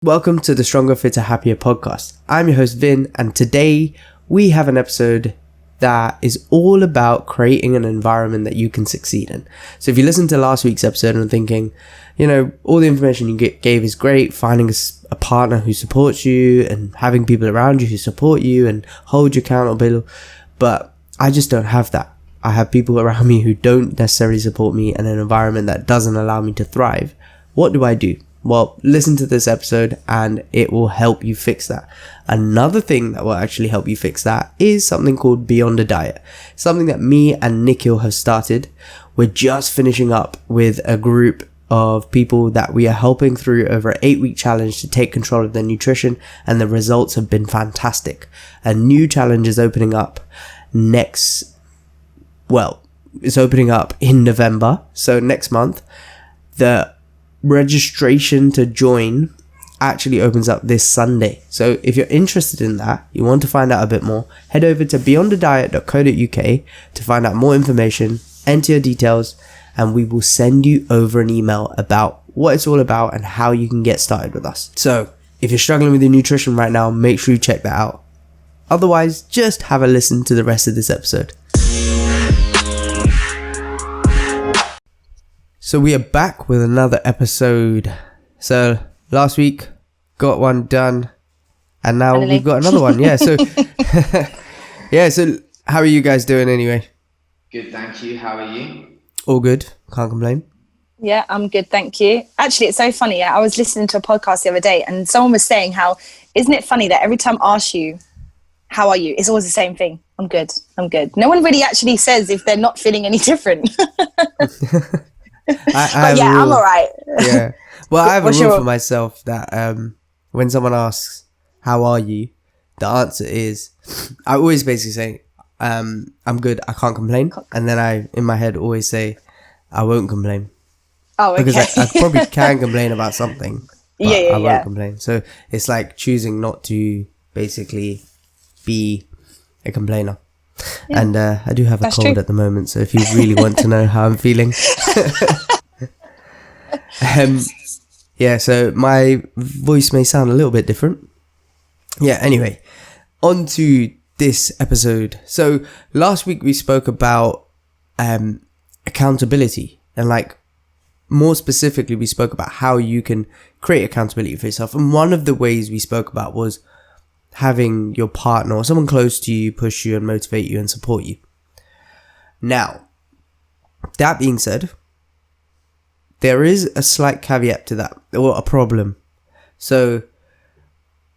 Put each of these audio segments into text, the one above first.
Welcome to the Stronger, Fitter, Happier podcast. I'm your host Vin, and today we have an episode that is all about creating an environment that you can succeed in. So if you listened to last week's episode and thinking, all the information you gave is great, finding a partner who supports you and having people around you who support you and hold you accountable, but I just don't have that. I have people around me who don't necessarily support me and an environment that doesn't allow me to thrive. What do I do? Well, listen to this episode and it will help you fix that. Another thing that will actually help you fix that is something called Beyond a Diet. Something that me and Nikhil have started. We're just finishing up with a group of people that we are helping through over an 8-week challenge to take control of their nutrition, and the results have been fantastic. A new challenge is opening up it's opening up in November, so next month. The registration to join actually opens up this Sunday. So if you're interested in that, you want to find out a bit more, head over to beyondadiet.co.uk to find out more information, enter your details, and we will send you over an email about what it's all about and how you can get started with us. So if you're struggling with your nutrition right now, make sure you check that out. Otherwise, just have a listen to the rest of this episode. So we are back with another episode. So last week got one done, and now Finally. we've got another one. Yeah. So So how are you guys doing anyway? Good, thank you. How are you? All good. Can't complain. Yeah, I'm good, thank you. Actually, it's so funny. I was listening to a podcast the other day and someone was saying isn't it funny that every time I ask you, how are you? It's always the same thing. I'm good. No one really actually says if they're not feeling any different. I'm all right. Yeah. Well, I have a rule for myself that when someone asks, how are you? The answer is, I always basically say, I'm good, I can't complain. And then I, in my head, always say, I won't complain. Oh, okay. Because I probably can complain about something, but I won't complain. So it's like choosing not to basically be a complainer. Yeah. And I do have a cold at the moment, so if you really want to know how I'm feeling. So my voice may sound a little bit different. Yeah, anyway, on to this episode. So last week we spoke about accountability, and more specifically we spoke about how you can create accountability for yourself. And one of the ways we spoke about was having your partner or someone close to you push you and motivate you and support you. Now, that being said, there is a slight caveat to that, or a problem. So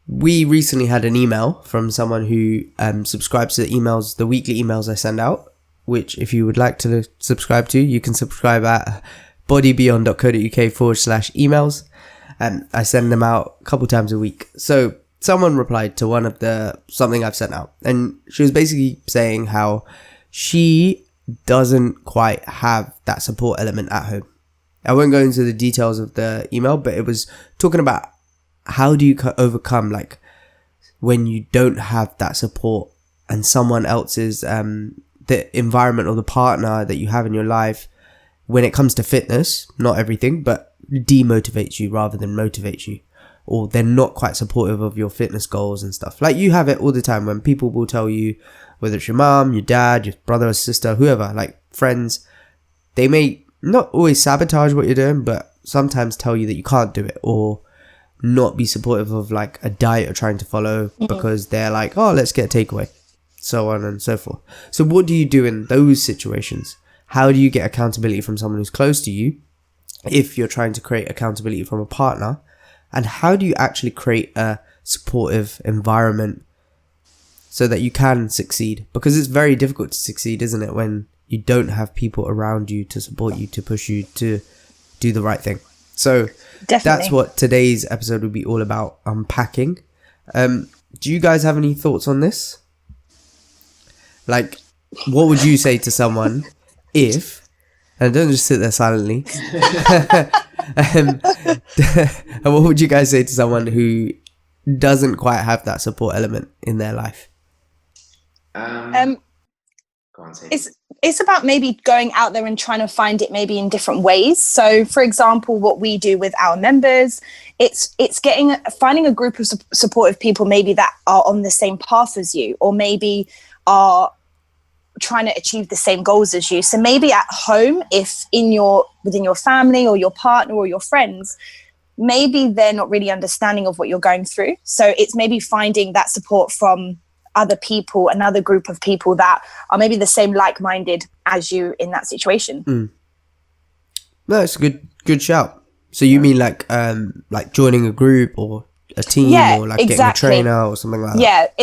we recently had an email from someone who subscribes to the weekly emails I send out, which if you would like to subscribe to, you can subscribe at bodybeyond.co.uk/emails. And I send them out a couple times a week. So someone replied to one of something I've sent out, and she was basically saying how she doesn't quite have that support element at home. I won't go into the details of the email, but it was talking about how do you overcome when you don't have that support and someone else's the environment or the partner that you have in your life when it comes to fitness, not everything, but demotivates you rather than motivates you. Or they're not quite supportive of your fitness goals and stuff. You have it all the time when people will tell you, whether it's your mom, your dad, your brother or sister, whoever, friends, they may not always sabotage what you're doing, but sometimes tell you that you can't do it, or not be supportive of a diet you're trying to follow because they're let's get a takeaway, so on and so forth. So what do you do in those situations? How do you get accountability from someone who's close to you if you're trying to create accountability from a partner? And how do you actually create a supportive environment so that you can succeed? Because it's very difficult to succeed, isn't it, when you don't have people around you to support you, to push you to do the right thing. So That's what today's episode will be all about, unpacking. Do you guys have any thoughts on this? What would you say to someone if, and don't just sit there silently, and what would you guys say to someone who doesn't quite have that support element in their life? Go on, Sadie. It's about maybe going out there and trying to find it maybe in different ways. So, for example, what we do with our members it's finding a group of supportive people, maybe that are on the same path as you, or maybe are trying to achieve the same goals as you. So maybe at home, if within your family or your partner or your friends, maybe they're not really understanding of what you're going through. So it's maybe finding that support from other people, another group of people that are maybe the same like-minded as you in that situation. No, it's a good shout. So you mean like joining a group or a team, or like getting a trainer or something like that?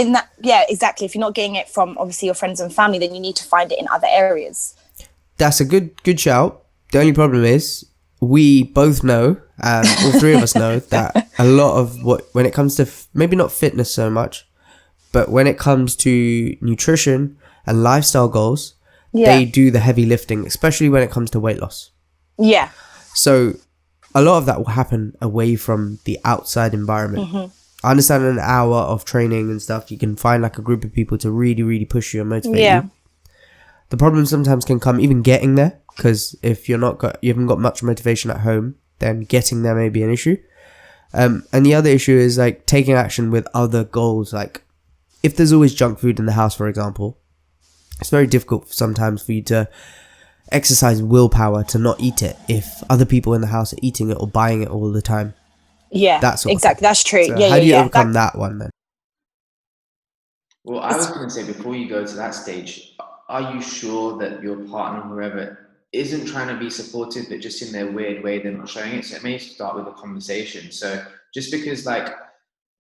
Yeah, exactly. If you're not getting it from obviously your friends and family, then you need to find it in other areas. That's a good shout. The only problem is we both know, all three of us know, that a lot of when it comes to maybe not fitness so much, but when it comes to nutrition and lifestyle goals, they do the heavy lifting, especially when it comes to weight loss. Yeah. So a lot of that will happen away from the outside environment. I understand in an hour of training and stuff, you can find like a group of people to really, really push you and motivate you. The problem sometimes can come even getting there, because if you haven't got much motivation at home, then getting there may be an issue. And the other issue is like taking action with other goals. Like if there's always junk food in the house, for example, it's very difficult sometimes for you to exercise willpower to not eat it if other people in the house are eating it or buying it all the time. Yeah, exactly. That's true. So how do you overcome that one then? Well, I was going to say, before you go to that stage, are you sure that your partner, whoever, isn't trying to be supportive, but just in their weird way, they're not showing it? So it may start with a conversation. So just because like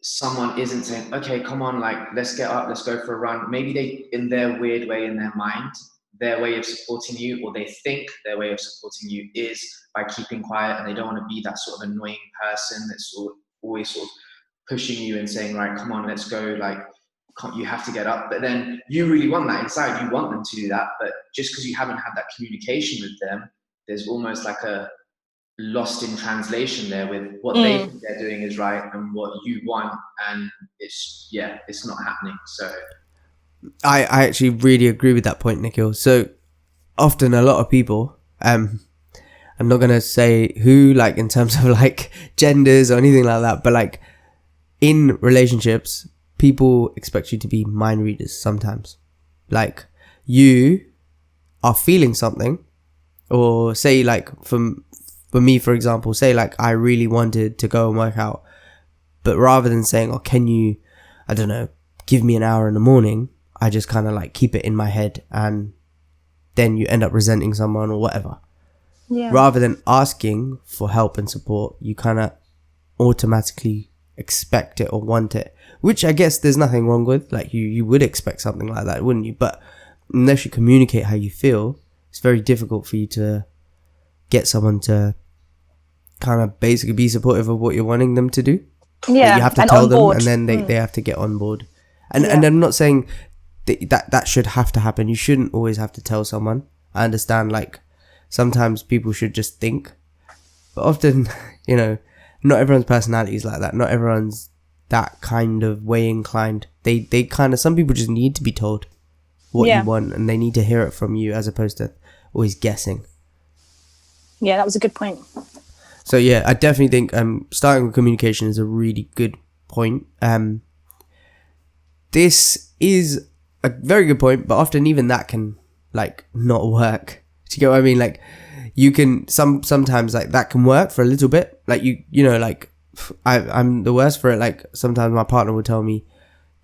someone isn't saying, okay, come on, like let's get up, let's go for a run. Maybe they, in their weird way, in their mind, their way of supporting you, or they think their way of supporting you is by keeping quiet, and they don't want to be that sort of annoying person that's always sort of pushing you and saying, right, come on, let's go, like, you have to get up. But then you really want that inside, you want them to do that, but just because you haven't had that communication with them, there's almost like a lost in translation there with what they think they're doing is right and what you want, and it's not happening. So I actually really agree with that point, Nikhil. So often a lot of people, I'm not going to say who, like in terms of like genders or anything like that, but like in relationships, people expect you to be mind readers sometimes. Like you are feeling something, or say like for me, for example, say like I really wanted to go and work out, but rather than saying, oh, can you, I don't know, give me an hour in the morning, I just kind of like keep it in my head, and then you end up resenting someone or whatever. Yeah. Rather than asking for help and support, you kind of automatically expect it or want it, which I guess there's nothing wrong with. Like you would expect something like that, wouldn't you? But unless you communicate how you feel, it's very difficult for you to get someone to kind of basically be supportive of what you're wanting them to do. Yeah, you have to tell them, and then they have to get on board. And I'm not saying that should have to happen. You shouldn't always have to tell someone. I understand, like sometimes people should just think, but often, you know, not everyone's personality is like that. Not everyone's that kind of way inclined. They kind of, some people just need to be told what you want, and they need to hear it from you as opposed to always guessing. Yeah, that was a good point. So yeah, I definitely think starting with communication is a really good point. This is a very good point, but often even that can like not work. Do you get what I mean? Like you can sometimes like that can work for a little bit. Like you know, like I'm the worst for it. Like sometimes my partner will tell me,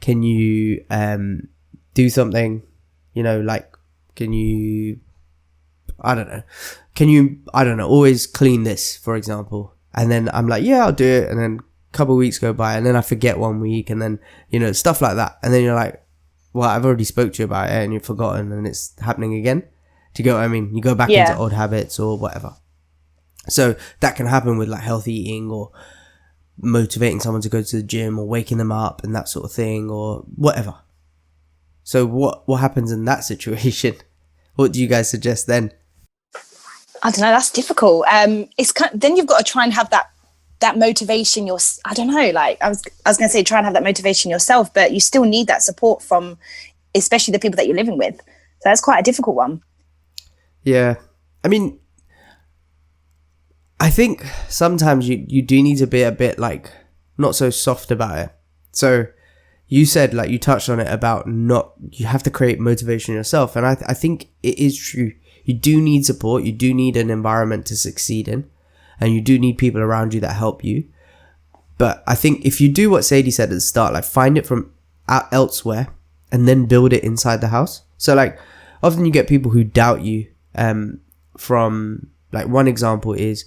can you do something, you know, like can you always clean this, for example. And then I'm like, yeah, I'll do it. And then a couple of weeks go by, and then I forget one week, and then, you know, stuff like that. And then you're like, well, I've already spoke to you about it and you've forgotten, and it's happening again. Do you get what I mean? You go back into old habits or whatever. So that can happen with like healthy eating, or motivating someone to go to the gym, or waking them up and that sort of thing, or whatever. So what happens in that situation? What do you guys suggest then? I don't know. That's difficult. It's then you've got to try and have that motivation. I don't know. Like I was going to say, try and have that motivation yourself, but you still need that support from, especially the people that you're living with. So that's quite a difficult one. Yeah, I mean, I think sometimes you do need to be a bit like not so soft about it. So you said, like, you touched on it about you have to create motivation yourself. And I think it is true. You do need support. You do need an environment to succeed in. And you do need people around you that help you. But I think if you do what Sadie said at the start, like, find it from elsewhere and then build it inside the house. So, like, often you get people who doubt you. From, like, one example is,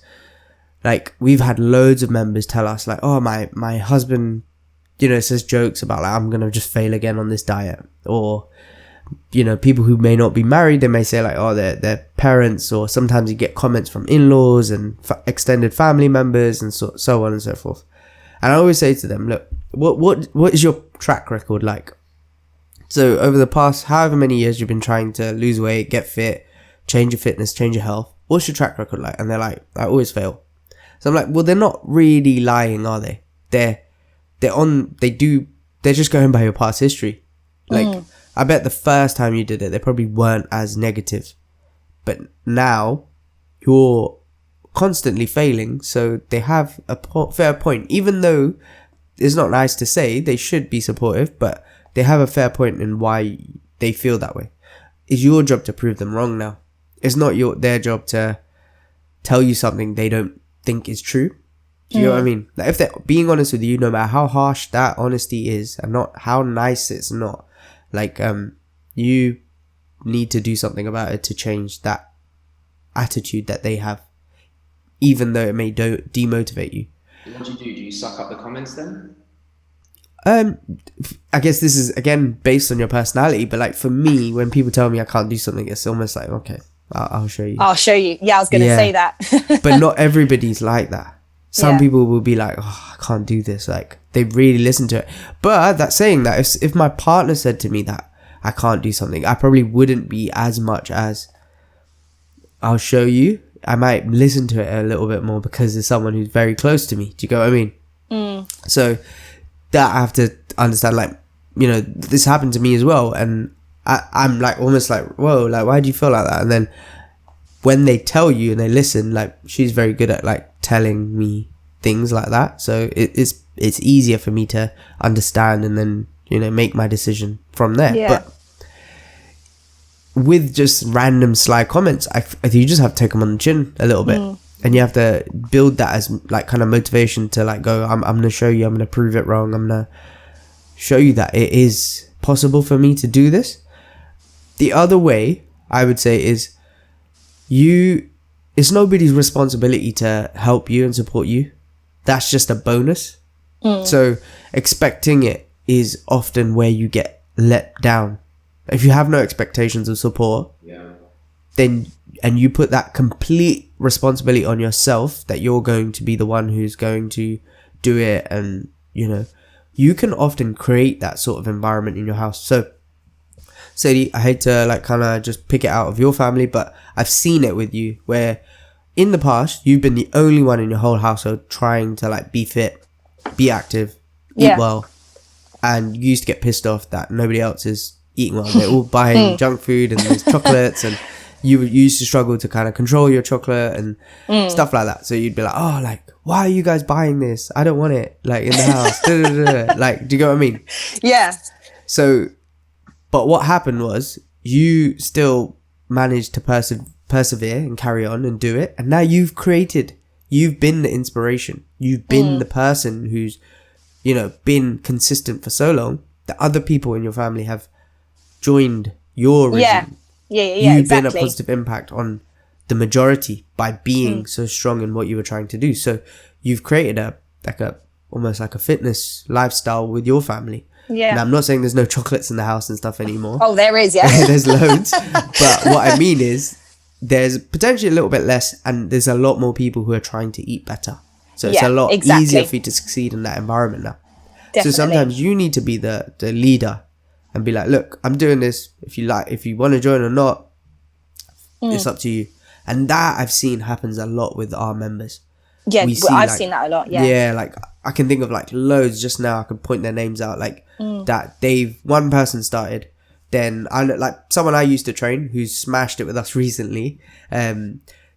like, we've had loads of members tell us, like, oh, my husband, says jokes about, like, I'm going to just fail again on this diet. Or, people who may not be married, they may say, like, oh, their parents, or sometimes you get comments from in-laws and extended family members and so on and so forth. And I always say to them, look, what is your track record like? So over the past however many years you've been trying to lose weight, get fit, change your fitness, change your health, what's your track record like? And they're like, I always fail. So I'm like, well, they're not really lying, are they? They're just going by your past history. Like, I bet the first time you did it, they probably weren't as negative. But now you're constantly failing, so they have a fair point. Even though it's not nice to say, they should be supportive, but they have a fair point in why they feel that way. It's your job to prove them wrong now. It's not their job to tell you something they don't think is true. Do you know what I mean? Like, if they're being honest with you, no matter how harsh that honesty is and not how nice it's not, like, you need to do something about it to change that attitude that they have, even though it may demotivate you. What do you do? Do you suck up the comments then? I guess this is, again, based on your personality, but, like, for me, when people tell me I can't do something, it's almost like, okay, I'll show you. I'll show you. Yeah, I was going to say that. But not everybody's like that. Some people will be like, oh, I can't do this. Like, they really listen to it. But that's saying that if my partner said to me that I can't do something, I probably wouldn't be as much as, I'll show you. I might listen to it a little bit more because it's someone who's very close to me. Do you get what I mean? So that I have to understand, like, this happened to me as well. And I'm like, almost like, whoa, like, why do you feel like that? And then when they tell you and they listen, like, she's very good at, like, telling me things like that. So it's easier for me to understand and then, make my decision from there. Yeah. But with just random sly comments, you just have to take them on the chin a little bit. And you have to build that as, like, kind of motivation to, like, go, I'm going to show you, I'm going to prove it wrong. I'm going to show you that it is possible for me to do this. The other way, I would say, is it's nobody's responsibility to help you and support you. That's just a bonus. So expecting it is often where you get let down. If you have no expectations of support, then, and you put that complete responsibility on yourself that you're going to be the one who's going to do it, and you can often create that sort of environment in your house. So Sadie, I hate to, like, kind of just pick it out of your family, but I've seen it with you where in the past you've been the only one in your whole household trying to, like, be fit, be active, eat well, and you used to get pissed off that nobody else is eating well. They're all buying junk food and there's chocolates, and you used to struggle to kind of control your chocolate and stuff like that. So you'd be like, oh, like, why are you guys buying this? I don't want it, like, in the house. Like, do you get what I mean? Yeah. So, but what happened was you still managed to persevere and carry on and do it. And now you've been the inspiration. You've been the person who's, been consistent for so long that other people in your family have joined your regime. Yeah, You've been a positive impact on the majority by being so strong in what you were trying to do. So you've created almost like a fitness lifestyle with your family. Yeah. Now, I'm not saying there's no chocolates in the house and stuff anymore. Oh, there is, yeah. There's loads. But what I mean is there's potentially a little bit less, and there's a lot more people who are trying to eat better. So it's a lot easier for you to succeed in that environment now. Definitely. So sometimes you need to be the leader and be like, look, I'm doing this. If you want to join or not, it's up to you. And that I've seen happens a lot with our members. Yeah, I've seen that a lot. Yeah. Yeah, like, I can think of, like, loads just now. I can point their names out, like, that one person started. Then I know, like, someone I used to train who's smashed it with us recently.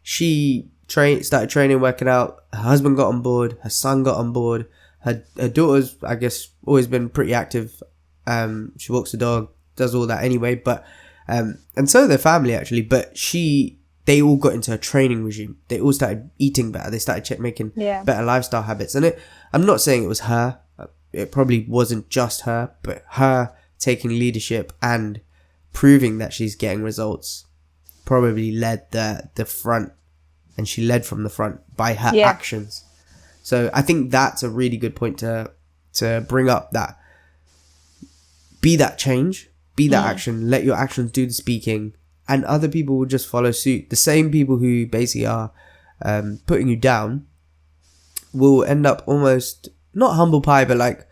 She started training, working out. Her husband got on board. Her son got on board. Her daughter's, I guess, always been pretty active. She walks the dog, does all that anyway. But and so their family actually. But they all got into a training regime. They all started eating better. They started making better lifestyle habits. And I'm not saying it was her. It probably wasn't just her, but her taking leadership and proving that she's getting results probably led the front, and she led from the front by her actions. So I think that's a really good point to bring up, that be that change, be that action, let your actions do the speaking, and other people will just follow suit. The same people who basically are putting you down will end up almost not humble pie, but like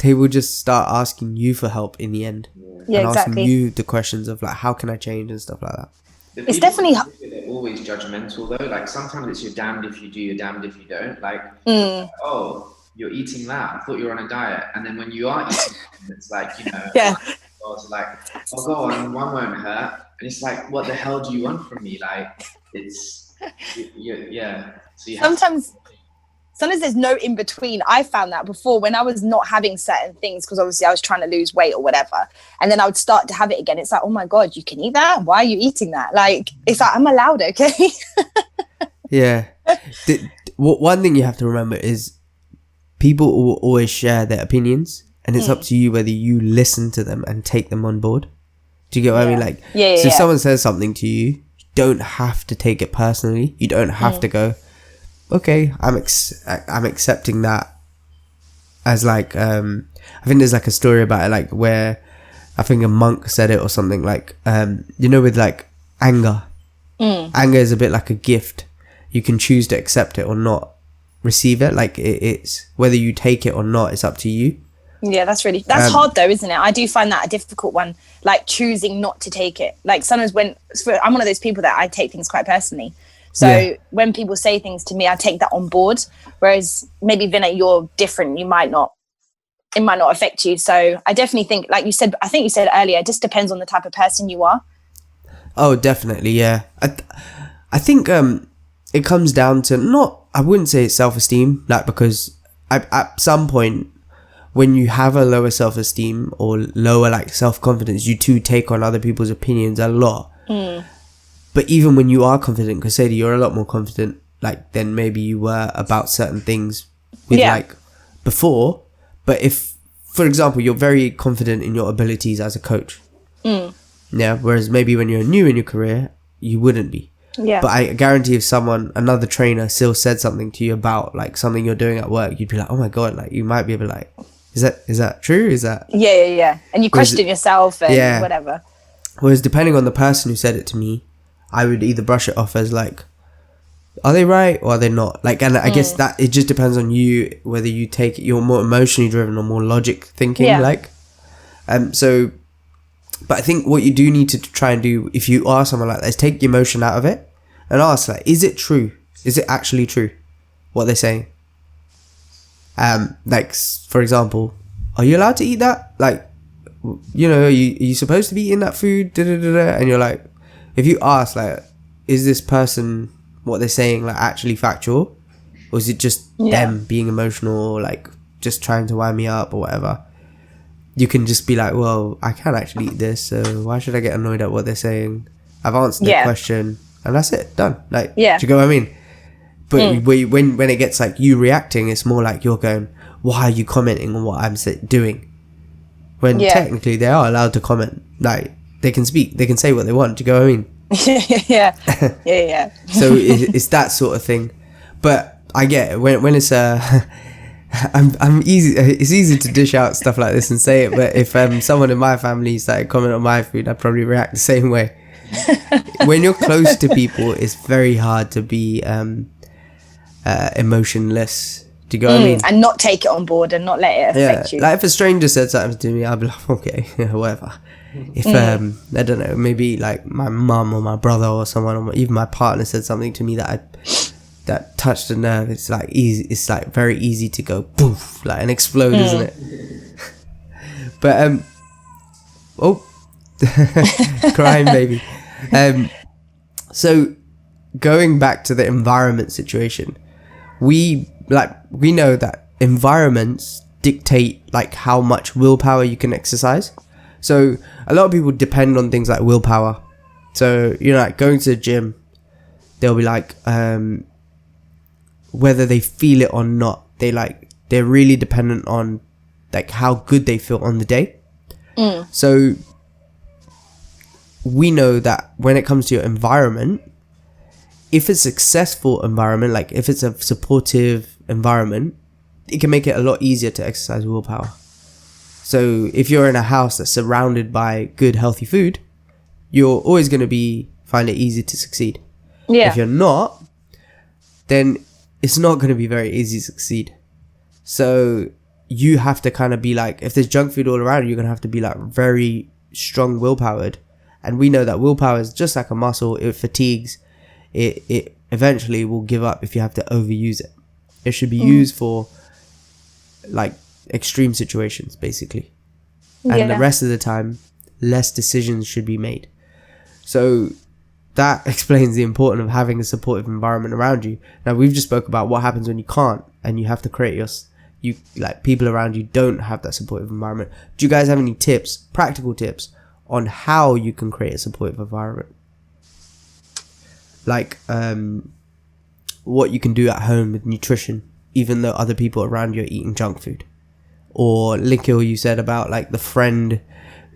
they will just start asking you for help in the end. Yeah, and exactly. Asking you the questions of like, how can I change and stuff like that. It's definitely they're always judgmental though. Like sometimes it's you're damned if you do, you're damned if you don't. Like, oh, you're eating that. I thought you were on a diet, and then when you are eating, it's like, you know, it's like, oh, go on, one won't hurt, and it's like, what the hell do you want from me? Like, it's yeah. So Sometimes there's no in between. I found that before when I was not having certain things, because obviously I was trying to lose weight or whatever. And then I would start to have it again. It's like, oh my God, you can eat that? Why are you eating that? Like, it's like, I'm allowed, okay? Yeah. One thing you have to remember is people will always share their opinions, and it's up to you whether you listen to them and take them on board. Do you get what I mean? Like, so if someone says something to you, you don't have to take it personally. You don't have to go, okay, I'm accepting that as like, I think there's like a story about it, like where I think a monk said it or something, like, you know, with like anger. Anger is a bit like a gift. You can choose to accept it or not receive it. Like it's whether you take it or not, it's up to you. Yeah, that's hard though, isn't it? I do find that a difficult one, like choosing not to take it. Like sometimes I'm one of those people that I take things quite personally. So when people say things to me, I take that on board. Whereas maybe Vinay, you're different. It might not affect you. So I definitely think, like you said, I think you said earlier, it just depends on the type of person you are. Oh, definitely. Yeah. I think it comes down to I wouldn't say it's self-esteem, like, because at some point when you have a lower self-esteem or lower like self-confidence, you too take on other people's opinions a lot. But even when you are confident, because Sadie, you're a lot more confident like than maybe you were about certain things with like before. But if, for example, you're very confident in your abilities as a coach, whereas maybe when you're new in your career, you wouldn't be. But I guarantee if another trainer still said something to you about like something you're doing at work, you'd be like, oh my God, like you might be able to like, is that true? Is that? Yeah. And you question yourself and whatever. Whereas depending on the person who said it to me, I would either brush it off as like, are they right or are they not? Like, and I guess that it just depends on you, whether you take it, you're more emotionally driven or more logic thinking, like. So, but I think what you do need to try and do if you are someone like that is take the emotion out of it and ask, like, is it true? Is it actually true what they're saying? Like, for example, are you allowed to eat that? Like, you know, are you supposed to be eating that food? And you're like, if you ask, like, is this person, what they're saying, like, actually factual? Or is it just them being emotional or, like, just trying to wind me up or whatever? You can just be like, well, I can actually eat this, so why should I get annoyed at what they're saying? I've answered the question, and that's it, done. Like, do you get what I mean? But when it gets, like, you reacting, it's more like you're going, why are you commenting on what I'm doing? When technically they are allowed to comment. Like, they can speak, they can say what they want. Do you go what I mean? yeah. So it's that sort of thing. But I get it. When it's I'm easy. It's easy to dish out stuff like this and say it. But if someone in my family started commenting on my food, I'd probably react the same way. When you're close to people, it's very hard to be emotionless. Do you go what I mean? And not take it on board and not let it affect you. Like if a stranger said something to me, I'd be like, okay, whatever. If I don't know, maybe like my mum or my brother or someone, or even my partner said something to me that touched a nerve, it's like easy. It's like very easy to go poof, like and explode, isn't it? But crying baby. So going back to the environment situation, we know that environments dictate like how much willpower you can exercise. So a lot of people depend on things like willpower. So, you know, like going to the gym, they'll be like, whether they feel it or not, they're really dependent on like how good they feel on the day. So we know that when it comes to your environment, if it's a successful environment, like if it's a supportive environment, it can make it a lot easier to exercise willpower. So if you're in a house that's surrounded by good, healthy food, you're always going to find it easy to succeed. Yeah. If you're not, then it's not going to be very easy to succeed. So you have to kind of be like, if there's junk food all around, you're going to have to be like very strong willpowered. And we know that willpower is just like a muscle. It fatigues. It eventually will give up if you have to overuse it. It should be used for like extreme situations, basically. And the rest of the time, less decisions should be made. So that explains the importance of having a supportive environment around you. Now, we've just spoke about what happens when you can't and you have to create people around you don't have that supportive environment. Do you guys have any tips, practical tips on how you can create a supportive environment? Like what you can do at home with nutrition, even though other people around you are eating junk food. Or Nikhil, you said about like the friend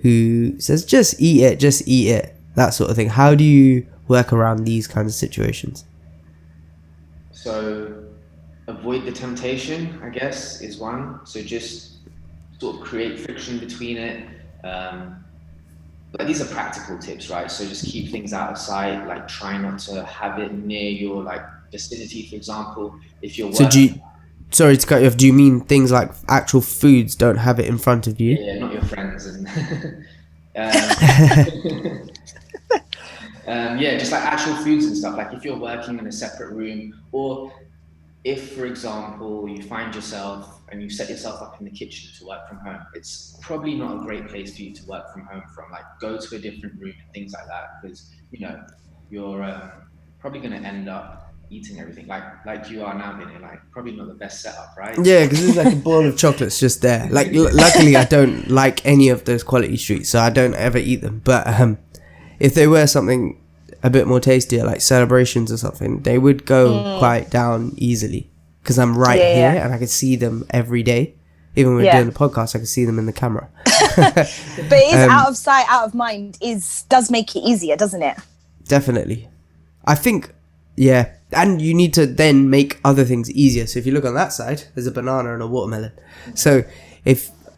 who says, just eat it, that sort of thing. How do you work around these kinds of situations? So avoid the temptation, I guess, is one. So just sort of create friction between it. Like these are practical tips, right? So just keep things out of sight. Like try not to have it near your like vicinity, for example. If you're sorry to cut you off. Do you mean things like actual foods? Don't have it in front of you. Yeah, not your friends and. Yeah, just like actual foods and stuff. Like if you're working in a separate room, or if, for example, you find yourself and you set yourself up in the kitchen to work from home, it's probably not a great place for you to work from home from. Like go to a different room and things like that, because you know you're probably going to end up eating everything like you are now, Vinny. Like probably not the best setup, right? Yeah, because there's like a bowl of chocolates just there. Like luckily I don't like any of those quality streets, so I don't ever eat them. But if they were something a bit more tastier, like celebrations or something, they would go quite down easily, because I'm right here and I can see them every day. Even when we're doing the podcast, I can see them in the camera. But it is out of sight, out of mind does make it easier, doesn't it? Definitely. I think, yeah. And you need to then make other things easier. So if you look on that side, there's a banana and a watermelon. So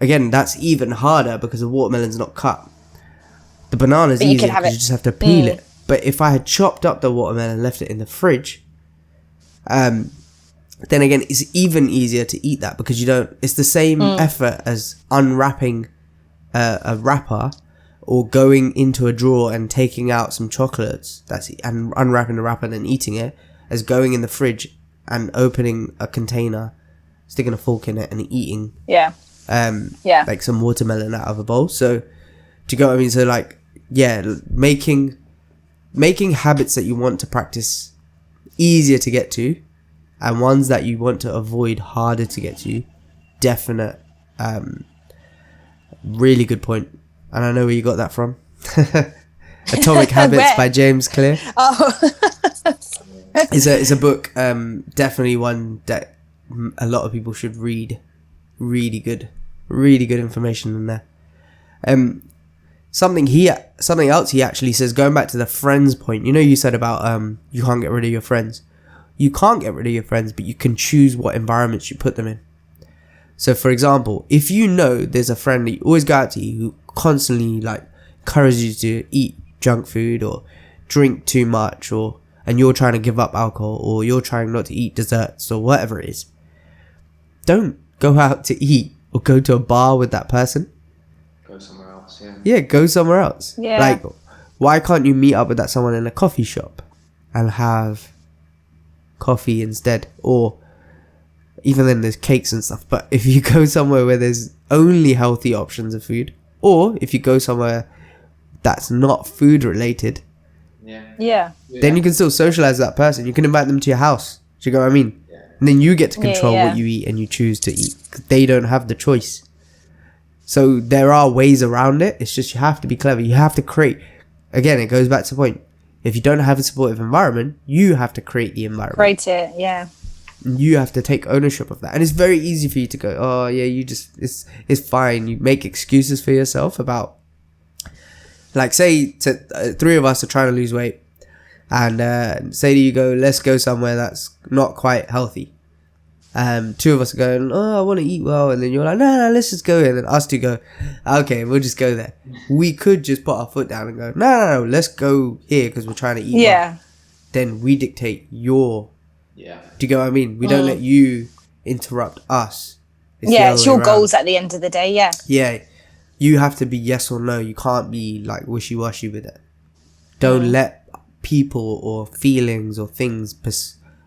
again, that's even harder because the watermelon's not cut. The banana's easier because you just have to peel it. But if I had chopped up the watermelon and left it in the fridge, then again, it's even easier to eat that, because it's the same effort as unwrapping a wrapper or going into a drawer and taking out some chocolates and unwrapping the wrapper and then eating it, as going in the fridge and opening a container, sticking a fork in it and eating like some watermelon out of a bowl. So do you get what I mean? So like, yeah, making habits that you want to practice easier to get to, and ones that you want to avoid harder to get to. Definite, really good point. And I know where you got that from. Atomic Habits by James Clear. Oh. It's a book, definitely one that a lot of people should read. Really good information in there. Something else he actually says, going back to the friends point. You know, you said about you can't get rid of your friends. You can't get rid of your friends, but you can choose what environments you put them in. So, for example, if you know there's a friend that you always go out to eat who constantly like encourages you to eat junk food or drink too much, and you're trying to give up alcohol, or you're trying not to eat desserts or whatever it is, don't go out to eat or go to a bar with that person. Go somewhere else, Yeah, go somewhere else. Yeah. Like, why can't you meet up with that someone in a coffee shop and have coffee instead? Or even then there's cakes and stuff. But if you go somewhere where there's only healthy options of food, or if you go somewhere that's not food related, Yeah. Then you can still socialize with that person. You can invite them to your house. Do you know what I mean? Yeah. And then you get to control what you eat and you choose to eat. 'Cause they don't have the choice. So there are ways around it. It's just you have to be clever. You have to create. Again, it goes back to the point. If you don't have a supportive environment, you have to create the environment. Create it, yeah. You have to take ownership of that. And it's very easy for you to go, oh yeah, you just, it's fine. You make excuses for yourself about, like, say three of us are trying to lose weight, and say to you go, let's go somewhere that's not quite healthy. Two of us are going, oh, I want to eat well, and then you're like, no, let's just go. And then us two go, okay, we'll just go there. We could just put our foot down and go, no, let's go here because we're trying to eat well. Then we dictate your. Yeah. Do you get what I mean? We don't let you interrupt us. It's your goals at the end of the day. Yeah. Yeah. You have to be yes or no. You can't be like wishy-washy with it. Don't let people or feelings or things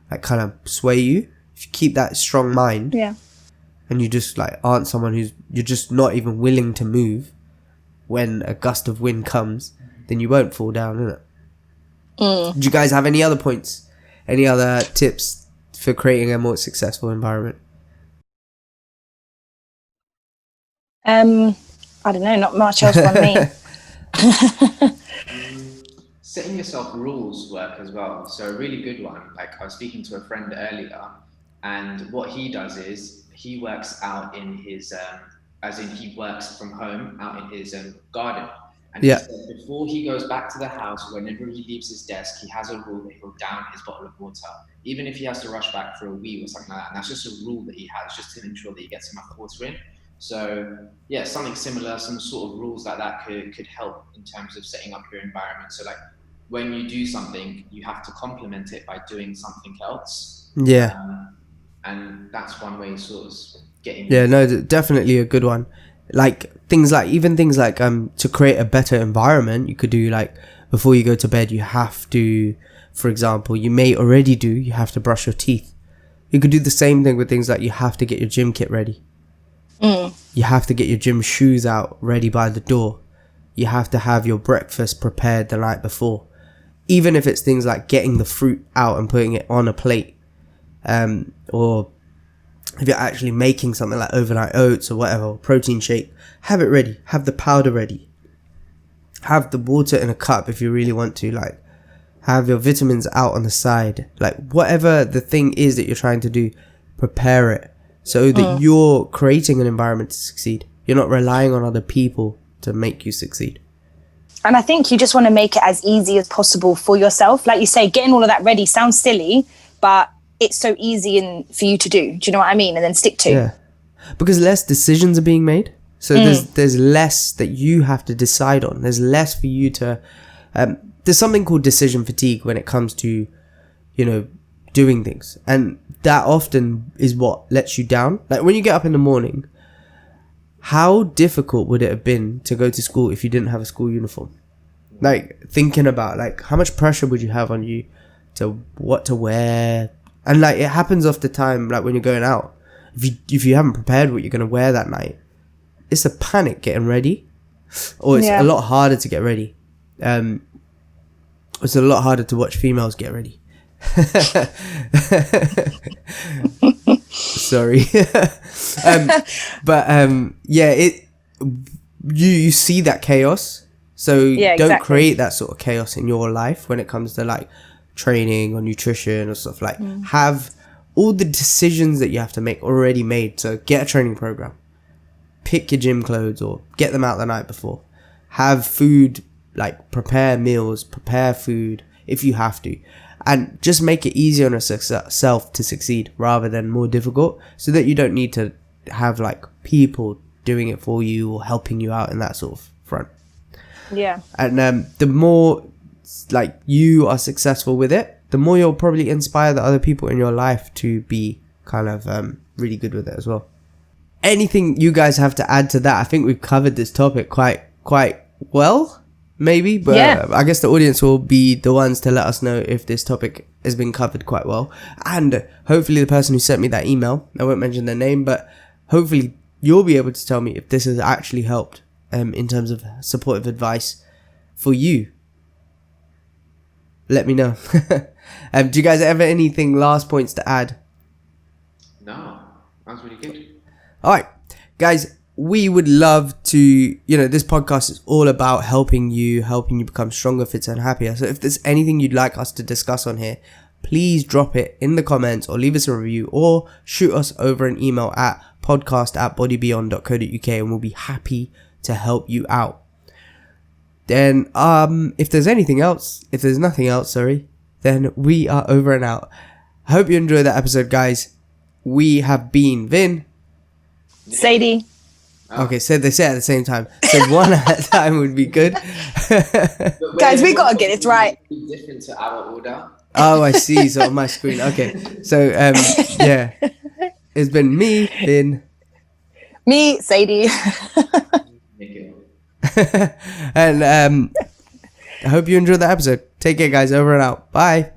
like kind of sway you. If you keep that strong mind, and you just like aren't someone you're just not even willing to move when a gust of wind comes, then you won't fall down, innit? Do you guys have any other points? Any other tips for creating a more successful environment? I don't know, not much else from me. Setting yourself rules work as well. So a really good one, like I was speaking to a friend earlier, and what he does is he works out in his, as in he works from home out in his garden. And he said before he goes back to the house, whenever he leaves his desk, he has a rule that he'll down his bottle of water, even if he has to rush back for a wee or something like that. And that's just a rule that he has, just to ensure that he gets enough water in. So yeah, something similar, some sort of rules like that could help in terms of setting up your environment. So like when you do something, you have to complement it by doing something else. Yeah. And that's one way sort of getting. Yeah, no, definitely a good one. Like things like to create a better environment, you could do like before you go to bed, you have to, for example, you have to brush your teeth. You could do the same thing with things like you have to get your gym kit ready. You have to get your gym shoes out ready by the door. You have to have your breakfast prepared the night before. Even if it's things like getting the fruit out and putting it on a plate, or if you're actually making something like overnight oats or whatever, protein shake, have it ready. Have the powder ready. Have the water in a cup if you really want to. Like, have your vitamins out on the side. Like, whatever the thing is that you're trying to do, prepare it so that you're creating an environment to succeed. You're not relying on other people to make you succeed. And I think you just want to make it as easy as possible for yourself. Like you say, getting all of that ready sounds silly, but it's so easy for you to do. Do you know what I mean? And then stick to. Yeah. Because less decisions are being made. So there's less that you have to decide on. There's less for you to... there's something called decision fatigue when it comes to, doing things. And that often is what lets you down. Like when you get up in the morning, how difficult would it have been to go to school if you didn't have a school uniform? Like thinking about like how much pressure would you have on you to what to wear? And like it happens off the time, like when you're going out, if you haven't prepared what you're going to wear that night, it's a panic getting ready, or it's a lot harder to get ready. It's a lot harder to watch females get ready. Sorry. You see that chaos, so don't create that sort of chaos in your life when it comes to like training or nutrition or stuff. Like have all the decisions that you have to make already made. So get a training program, pick your gym clothes or get them out the night before, have food, like prepare meals, prepare food if you have to, and just make it easier on yourself to succeed rather than more difficult, so that you don't need to have like people doing it for you or helping you out in that sort of front. Yeah. And the more like you are successful with it, the more you'll probably inspire the other people in your life to be kind of really good with it as well. Anything you guys have to add to that? I think we've covered this topic quite well, maybe, but I guess the audience will be the ones to let us know if this topic has been covered quite well. And hopefully the person who sent me that email, I won't mention their name, but hopefully you'll be able to tell me if this has actually helped in terms of supportive advice for you. let me know. Do you guys have anything last points to add? No, that's really good. All right, guys, we would love to, this podcast is all about helping you become stronger, fitter, and happier. So if there's anything you'd like us to discuss on here, please drop it in the comments or leave us a review or shoot us over an email at podcast@bodybeyond.co.uk and we'll be happy to help you out. Then, if there's nothing else, then we are over and out. I hope you enjoyed that episode, guys. We have been Vin. Sadie. Okay, so they say it at the same time. So one at a time would be good. Guys, we gotta get it right. Different to our order. Oh, I see. So on my screen. Okay. So, yeah. It's been me, Vin. Me, Sadie. Nikhil. And I hope you enjoyed the episode. Take care, guys. Over and out. Bye.